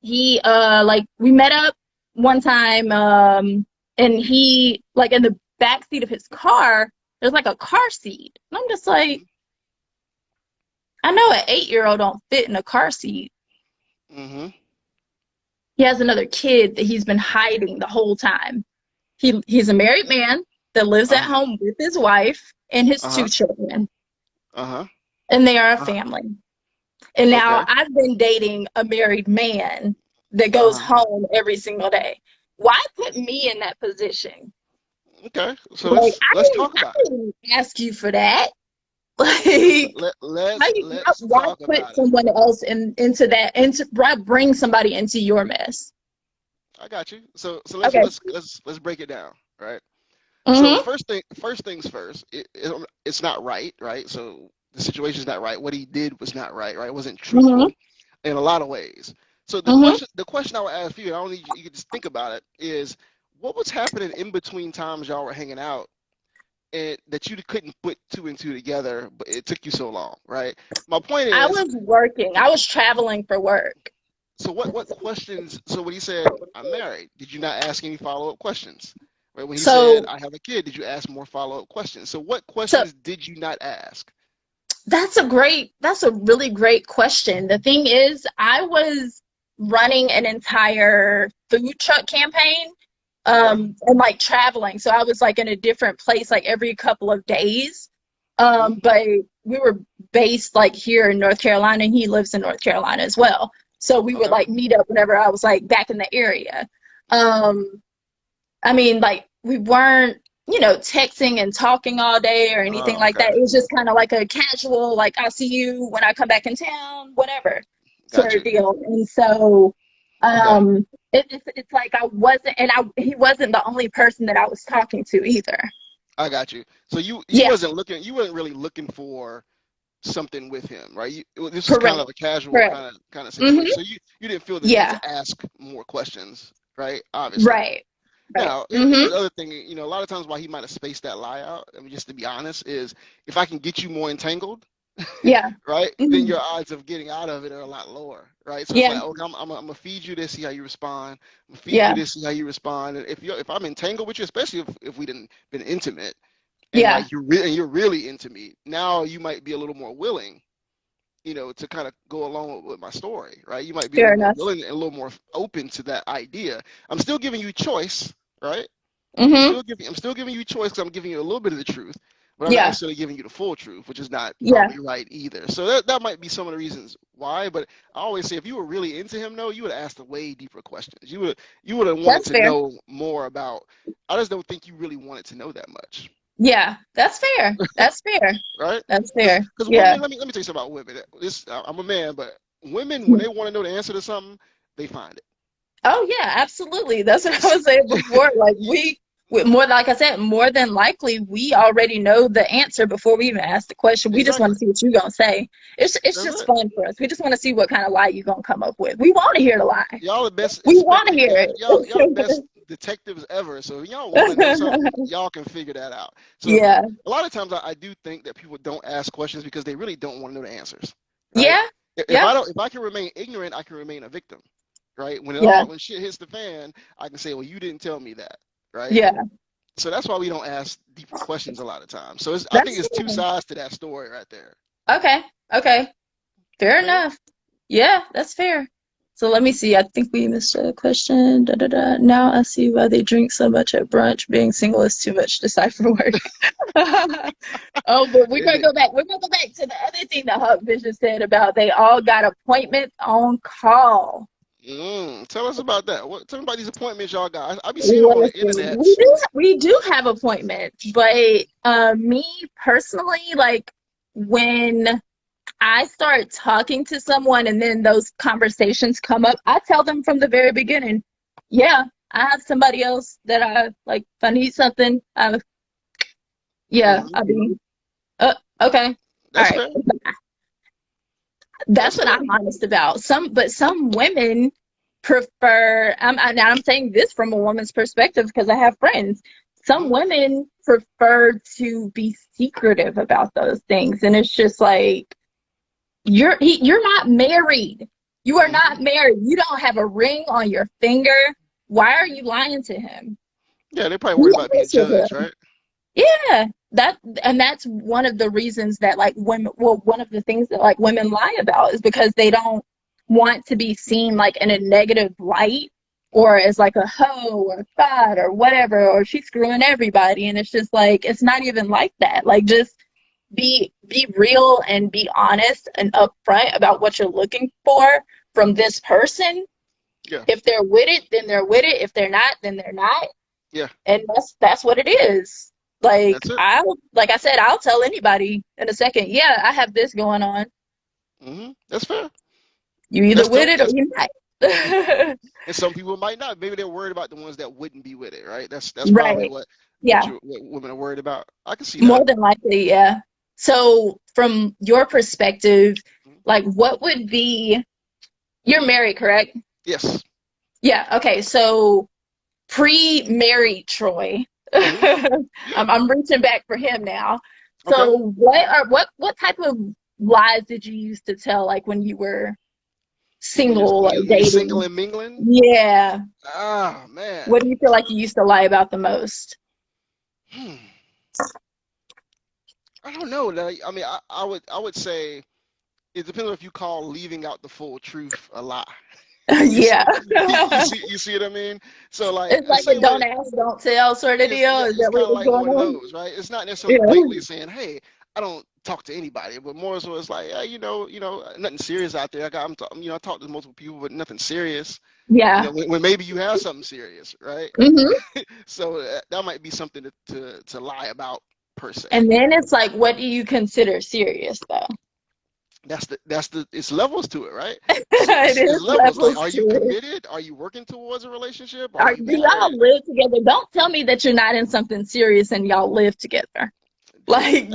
he, like, we met up one time, and he, like, in the back seat of his car, there's like a car seat. And I'm just like, I know an 8-year-old don't fit in a car seat. Mm-hmm. He has another kid that he's been hiding the whole time. He's a married man that lives at Uh-huh. home with his wife and his Uh-huh. 2 children, Uh-huh. and they are a Uh-huh. family. And now Okay. I've been dating a married man that goes Uh-huh. home every single day. Why put me in that position? Okay, so Like let's talk I about it. didn't ask you for that. Like why Talk put about it. someone else into that, into why bring somebody into your mess? I got you. So Okay. let's break it down, right? So Mm-hmm. first things first. It's not right, right? So the situation's not right. What he did was not right, right? It wasn't Mm-hmm. truthful in a lot of ways. So Mm-hmm. the question I would ask you, and I don't need you, you can just think about it, is what was happening in between times y'all were hanging out and that you couldn't put two and two together, but it took you so long, right? My point I is, was working. I was traveling for work. so what questions? So when he said I'm married, did you not ask any follow up questions? Right? When he said So I have a kid, did you ask more follow up questions? So what so questions did you not ask? that's a really great question. The thing is, I was running an entire food truck campaign, Okay. and like traveling. So I was like in a different place like every couple of days. Hmm. But we were based like here in North Carolina, and he lives in North Carolina as well. So we would Okay. like meet up whenever I was like back in the area. Um, I mean, like we weren't, texting and talking all day or anything Oh, like okay. that. It was just kind of like a casual, like I'll see you when I come back in town, whatever Got sort of you. deal. And so, Okay. it's like I wasn't, and he wasn't the only person that I was talking to either. I got you. So you Yeah, wasn't looking. You weren't really looking for something with him, right? This was kind correct, of a casual correct. kind of Hmm. situation. So you didn't feel the need Yeah, to ask more questions, right? Obviously. right, right. Now, here's Hmm. the other thing. A lot of times why he might have spaced that lie out. I mean, just to be honest, is if I can get you more entangled, Yeah. right, then Hmm. your odds of getting out of it are a lot lower, right? So it's Yeah, like, okay, I'm gonna feed you this, see how you respond. I'm gonna feed you yeah, this, see how you respond. And if I'm entangled with you, especially if we didn't been intimate, and yeah. like you're really into me, now you might be a little more willing, to kind of go along with my story, right? You might be a Fair little more enough. willing and a little more open to that idea. I'm still giving you choice, right? Hmm. I'm still giving you choice because I'm giving you a little bit of the truth, but I'm not Yeah, necessarily giving you the full truth, which is not yeah. probably right either. So that might be some of the reasons why. But I always say if you were really into him, though, you would have asked a way deeper questions. You would have wanted That's to fair. know more about. I just don't think you really wanted to know that much, Yeah, that's fair. That's fair. right? That's Because fair. Yeah. women, let me tell you something about women. I'm a man, but women when they want to know the answer to something, they find it. Oh yeah, absolutely. That's what I was saying before. Like more like I said, more than likely we already know the answer before we even ask the question. We just want Exactly. to see what you're gonna say. It's That's just it. fun for us. We just want to see what kind of lie you're gonna come up with. We want to hear the lie. Y'all the best We want to inspector. hear Y'all the it. best detectives ever. So if y'all want to know something, y'all can figure that out. So Yeah. a lot of times I do think that people don't ask questions because they really don't want to know the answers, right? Yeah. If Yeah. I can remain ignorant, I can remain a victim, right? Yeah. When shit hits the fan, I can say, well, you didn't tell me that, right? Yeah. So that's why we don't ask deeper questions a lot of times. So I think That's it's two fair. sides to that story right there. Okay. Okay. Fair Fair? enough. Yeah, that's fair. So let me see. I think we missed a question. Da, da, da. Now I see why they drink so much at brunch. Being single is too much to decipher work. Oh, but we're Is gonna it? go back. We're gonna go back to the other thing that Huck Bishop said about they all got appointments on call. Tell us about that. Tell me about these appointments y'all got. I be seeing them on the Listen, internet. we do have appointments, but me personally, like when I start talking to someone and then those conversations come up, I tell them from the very beginning, yeah, I have somebody else that I like. If I need something, yeah, Hmm. I'll be, okay, all That's right. fair. That's That's what fair. I'm honest about. But some women prefer, now I'm saying this from a woman's perspective because I have friends. Some Hmm. women prefer to be secretive about those things. And it's just like, you're not married. You are Hmm. not married. You don't have a ring on your finger. Why are you lying to him? Yeah, they probably Be worried about being honest with judged, him. right? Yeah, that's one of the reasons that like women, well, one of the things that like women lie about is because they don't want to be seen like in a negative light or as like a hoe or thought or whatever, or she's screwing everybody. And it's just like it's not even like that. Like just be real and be honest and upfront about what you're looking for from this person. Yeah. If they're with it, then they're with it. If they're not, then they're not. Yeah, And that's what it is. Like that's it. like I said, I'll tell anybody in a second, yeah, I have this going on. That's fair. You either That's with dope. it or That's you're not. And some people might not. Maybe they're worried about the ones that wouldn't be with it, right? That's probably Right. what Yeah. what women are worried about. I can see More that. than likely, yeah. So from your perspective, Mhm. like what would be you're married, correct? Yes. Yeah, okay. So pre-married Troy. Hmm. Yeah. I'm reaching back for him now. Okay. So what type of lies did you use to tell like when you were When you're single when or you're, when you're single dating? and mingling. Yeah. Ah, man. What do you feel like you used to lie about the most? Hmm. I don't know. I mean, I would say it depends on if you call leaving out the full truth a lie. You see, Yeah. you see what I mean? So like, It's like a same way. don't ask, don't tell sort of deal. Yeah, Is it's that kind what of was like going one of on? those, right? It's not necessarily Yeah. blatantly saying, "Hey, I don't talk to anybody," but more so it's like, "Yeah, nothing serious out there. I talk to multiple people, but nothing serious. Yeah. When maybe you have something serious, right? Hmm. So that might be something to lie about per se. And then it's like, what do you consider serious though? That's the it's levels to it, right? It It's is levels. Like, levels are to you it. committed? Are you working towards a relationship? Are you Do y'all married? live together? Don't tell me that you're not in something serious and y'all live together. Damn, Like,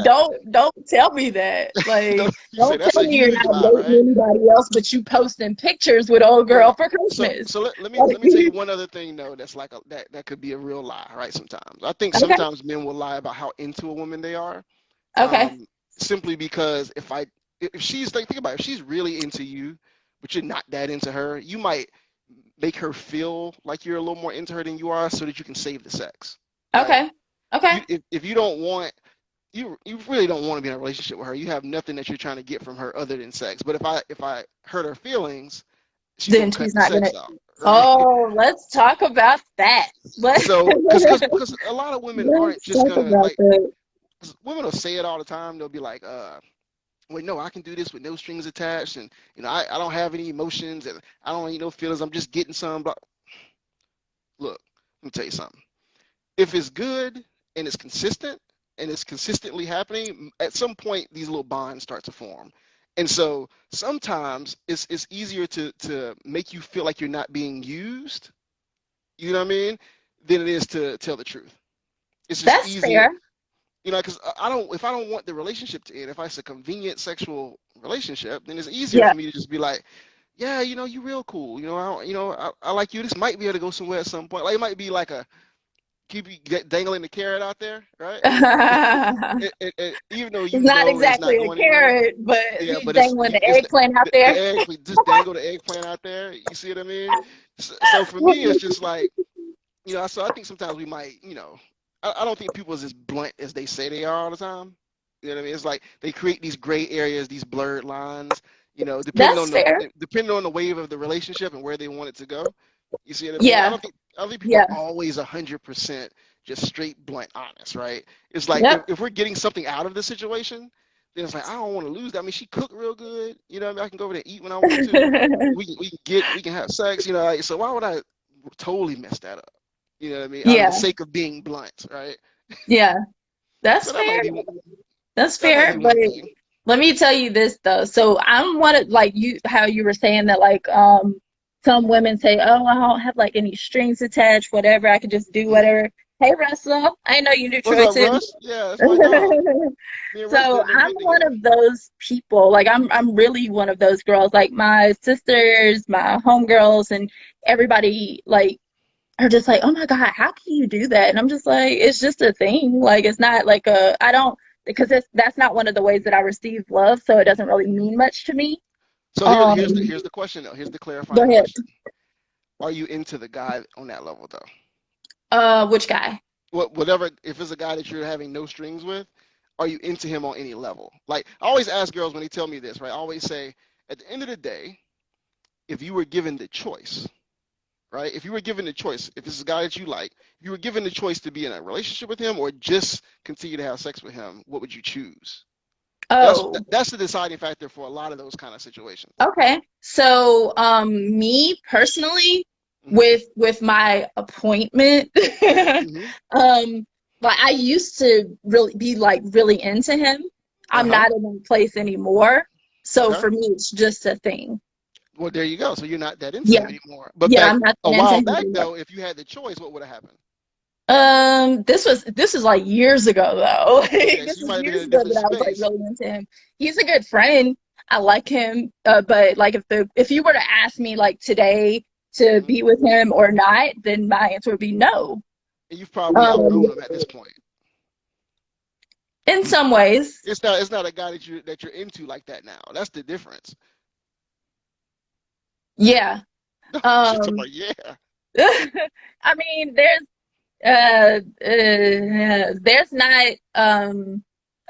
don't tell me that. Like, you say don't that's tell a me you're huge not lie, dating right? anybody else, but you posting pictures with old girl Well, for so Christmas. so let me tell you Like, one other thing though that's like that could be a real lie, right? Sometimes I think okay, sometimes men will lie about how into a woman they are, okay, simply because if she's like think about it, if she's really into you, but you're not that into her, you might make her feel like you're a little more into her than you are, so that you can save the sex, right? okay, okay. If you don't want you really don't want to be in a relationship with her. You have nothing that you're trying to get from her other than sex. But if I hurt her feelings, she's Then gonna cut she's the not gonna. sex out, right? Oh, let's talk about that. So, because a lot of women aren't Let's just talk gonna about like, that. 'cause women will say it all the time. They'll be like, wait, no, I can do this with no strings attached, and I don't have any emotions, and I don't need no feelings. I'm just getting some. But look, let me tell you something. If it's good and it's consistent and it's consistently happening, at some point these little bonds start to form. And so sometimes it's easier to make you feel like you're not being used, you know what I mean, than it is to tell the truth. It's just That's easier, fair. because I don't if I don't want the relationship to end, if it's a convenient sexual relationship, then it's easier Yeah. for me to just be like, yeah, you real cool. I like you. This might be able to go somewhere at some point. Like it might be like a keep you dangling the carrot out there, right? Even though It's you not know it's exactly not a going anywhere. carrot, but Yeah, he's but it's dangling you the it's eggplant out the there. egg just dangle the eggplant out there. You see what I mean? So for me, it's just like So I think sometimes we might I don't think people is as blunt as they say they are all the time. You know what I mean? It's like they create these gray areas, these blurred lines. Depending That's on the fair. depending on the wave of the relationship and where they want it to go. You see what I mean? I Yeah. don't think I don't think people Yeah. are always 100% just straight blunt honest, right? It's like if, Yep. if we're getting something out of the situation, then it's like I don't want to lose that. I mean, she cooked real good. What I mean? I can go over there and eat when I want to. We can have sex. So why would I totally mess that up? You know what I mean? Out of the Yeah. sake of being blunt, right? Yeah. That's So that fair. might be That's that might be fair. But one thing. let me tell you this though. So I'm one of like you how you were saying that like some women say, oh, I don't have like any strings attached, whatever, I could just do Hmm. whatever. Hey Russell, I know you do What's Troy up, too. Russ? Yeah, that's my dog. Me and Russ So did an I'm event one together. of those people. Like I'm really one of those girls. Like my sisters, my homegirls, and everybody like are just like, oh my God, how can you do that? And I'm just like, it's just a thing. Like it's not like I don't because that's not one of the ways that I receive love, so it doesn't really mean much to me. So Um, here's the question though. Here's the go clarifying ahead. question. Are you into the guy on that level though? Which guy? Whatever, if it's a guy that you're having no strings with, are you into him on any level? Like I always ask girls when they tell me this, right? I always say, at the end of the day, if you were given the choice, right? If you were given the choice, if it's a guy that you like, if you were given the choice to be in a relationship with him or just continue to have sex with him, what would you choose? That's Oh, that's the deciding factor for a lot of those kind of situations. okay. So, me personally, with my appointment. Mm-hmm. Like I used to really be like really into him. I'm Uh-huh. not in that place anymore. So Okay. for me, it's just a thing. Well, there you go. So you're not that into Yeah. him anymore. But Yeah, back I'm not a into while him back anymore. though, if you had the choice, what would have happened? This was like years ago though. Like Okay, so this you was might have been in years a ago different that I was like space. really into him. He's a good friend. I like him. But like if you were to ask me like today to Hmm. be with him or not, then my answer would be no. And you've probably Um, outgrown him at this point. in some ways, It's not a guy that you're into like that now. That's the difference. yeah. She's talking Um, about yeah. I mean, there's not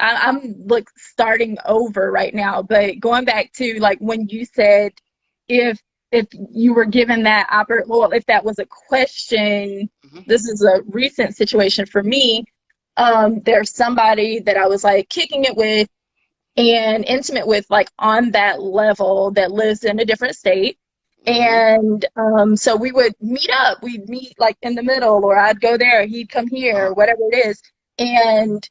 I'm like starting over right now, but going back to like when you said if if you were given that well, if that was a question, Hmm. this is a recent situation for me. There's somebody that I was like kicking it with and intimate with like on that level that lives in a different state. Hmm. And so we would meet up. We'd meet like in the middle, or I'd go there, he'd come here, Uh-huh. whatever it is. And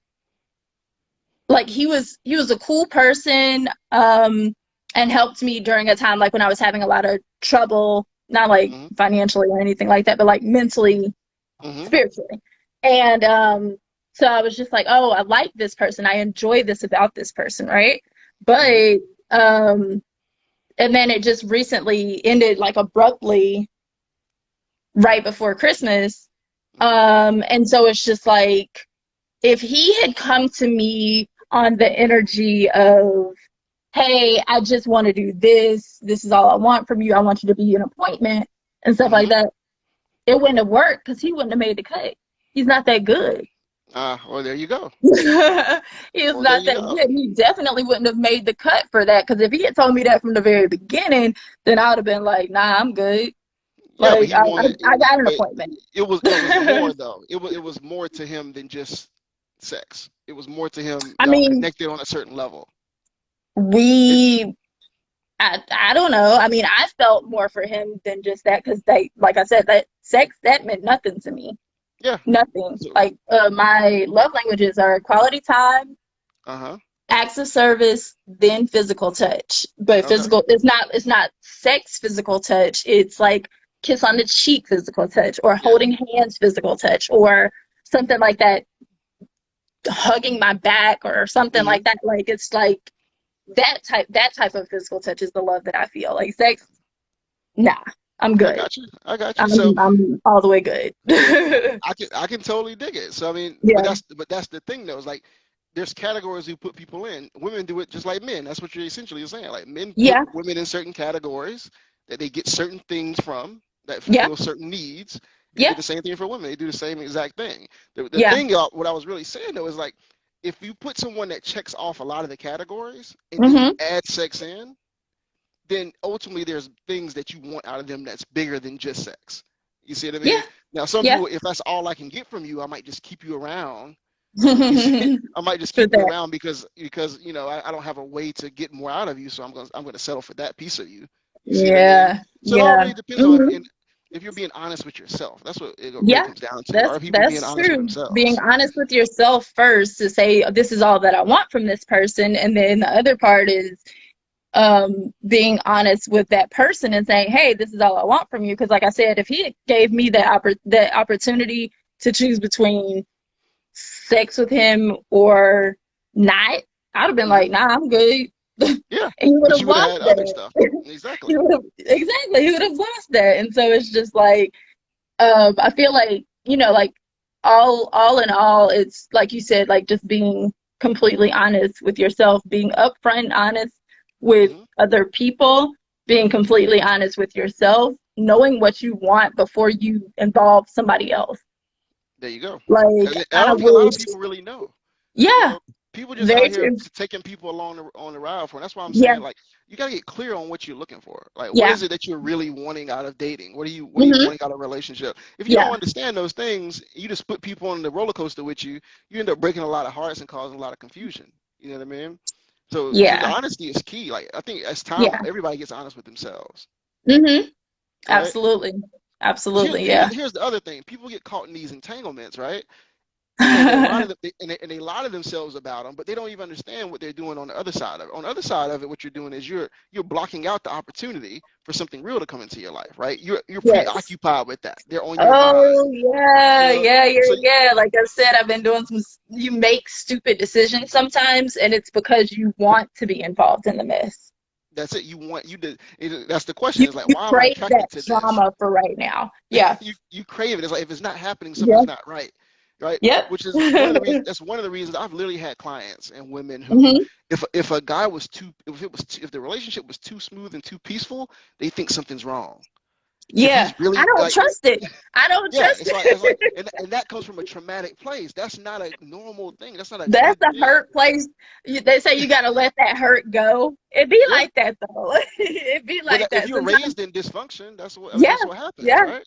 like he was a cool person, and helped me during a time like when I was having a lot of trouble, not like Hmm. financially or anything like that, but like mentally, Hmm. spiritually. And so I was just like, oh, I like this person. I enjoy this about this person, right? Hmm. But and then it just recently ended like abruptly right before Christmas. Hmm. And so it's just like if he had come to me on the energy of, hey, I just want to do this. This is all I want from you. I want you to be an appointment and stuff like Hmm. that. It wouldn't have worked because he wouldn't have made the cut. He's not that good. Well, there you go. He is Well, there not you that go. good. He definitely wouldn't have made the cut for that. Because if he had told me that from the very beginning, then I would have been like, nah, I'm good. Yeah, but Like he wanted, I got an but appointment. it was more though. It was more to him than just sex. It was more to him. I Y'all mean, connected on a certain level. It, we I don't know. I mean, I felt more for him than just that because they, like I said, that sex that meant nothing to me. yeah. Nothing. So, Like my love languages are quality time, uh-huh. acts of service, then physical touch. But Okay. physical, it's not sex physical touch. It's like kiss on the cheek physical touch, or Yeah. holding hands physical touch, or something like that, hugging my back or something Hmm. like that. Like it's like that type of physical touch is the love that I feel. Like sex, nah, I'm I good. got you. I got you. So I'm all the way good. I can totally dig it. So I mean, but Yeah. that's the thing though. Is like there's categories we put people in. Women do it just like men. That's what you're essentially saying. Like men put Yeah. women in certain categories that they get certain things from that Yeah. fulfill certain needs. And you Yeah. get the same thing for women. They do the same exact thing. The Yeah. thing, y'all, what I was really saying though is like if you put someone that checks off a lot of the categories and then you Mhm. add sex in, then ultimately there's things that you want out of them that's bigger than just sex. You see what I Yeah. mean? Now, some Yeah. people, if that's all I can get from you, I might just keep you around. You see, For I might just keep you that. around because I don't have a way to get more out of you, so I'm gonna settle for that piece of you. You see what I mean? Yeah. So it all Yeah. really depends on Mhm. if you're being honest with yourself. That's what it really Yeah. comes down to. That's Are people being that's honest with true. Being themselves? honest with yourself first to say this is all that I want from this person, and then the other part is being honest with that person and saying, hey, this is all I want from you. Because like I said, if he gave me that opportunity to choose between sex with him or not, I'd have been Hmm. like, nah, I'm good. And Yeah, he would but have you would have lost had other that. stuff. Exactly. He would have exactly. He would have lost that. And so it's just like, I feel like, like all in all, it's like you said, like just being completely honest with yourself, being upfront honest with Hmm. other people, being completely honest with yourself, knowing what you want before you involve somebody else. There you go. Like And I I don't think a lot of wish, people really know. You yeah, know, people just out very here true. taking people along on the ride for. That's why I'm Yeah, saying like you gotta get clear on what you're looking for. Like what yeah, is it that you're really wanting out of dating? What are you hmm, wanting out of a relationship? If you don't yeah, understand those things, you just put people on the roller coaster with you. You end up breaking a lot of hearts and causing a lot of confusion. You know what I mean? So the yeah, honesty is key. Like I think as time yeah, everybody gets honest with themselves, hmm, right? absolutely. Absolutely. Yeah. Here's the other thing. People get caught in these entanglements, right? And then a lot of them, and they lie to themselves about them, but they don't even understand what they're doing on the other side of it. On the other side of it, what you're doing is you're blocking out the opportunity for something real to come into your life, right? You're Yes. preoccupied with that. They're on your mind, Oh, yeah, you know. yeah, yeah, So yeah. Like I said, I've been doing some, you make stupid decisions sometimes, and it's because you want to be involved in the mess. that's it. You want you did. That's the question. You, It's like, you why am I crave that attracted to this? drama for right now. Yeah. You crave it. It's like if it's not happening, Yeah. something's not right, right? Yep. Which is one of the reasons. That's one of the reasons I've literally had clients and women who, Hmm. if a guy was too, if the relationship was too smooth and too peaceful, they think something's wrong. If Yeah. he's I really don't like, trust it. I don't yeah, trust it's like, it. and that comes from a traumatic place. That's not a normal thing. That's not a That's good a thing. hurt place. They say you got to let that hurt go. It be Yeah. like that though. It be Well, like if that you're sometimes. raised in dysfunction, that's what I mean. Yeah. That's what happens, Yeah. right?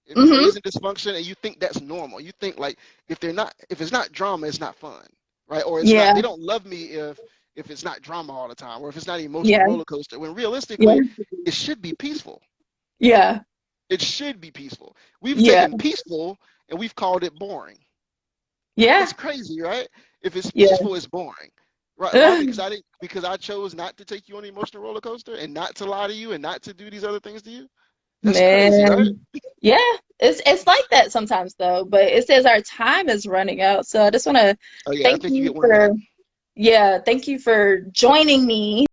If you're Hmm. raised in dysfunction and you think that's normal, you think like if it's not drama, it's not fun, right? Or it's not. Yeah. They don't love me if it's not drama all the time, or if it's not an emotional Yeah. roller coaster. When realistically, Yeah. it should be peaceful. Yeah. It should be peaceful. We've Yeah. taken peaceful and we've called it boring. Yeah. It's crazy, right? If it's Yeah. peaceful, it's boring. Right? Why? Ugh. Because I chose not to take you on an emotional roller coaster and not to lie to you and not to do these other things to you. That's crazy, right? Man. Yeah. It's like that sometimes though, but it says our time is running out. So I just want to Oh yeah, I thank think you you get 1 minute. for, yeah, thank you for joining me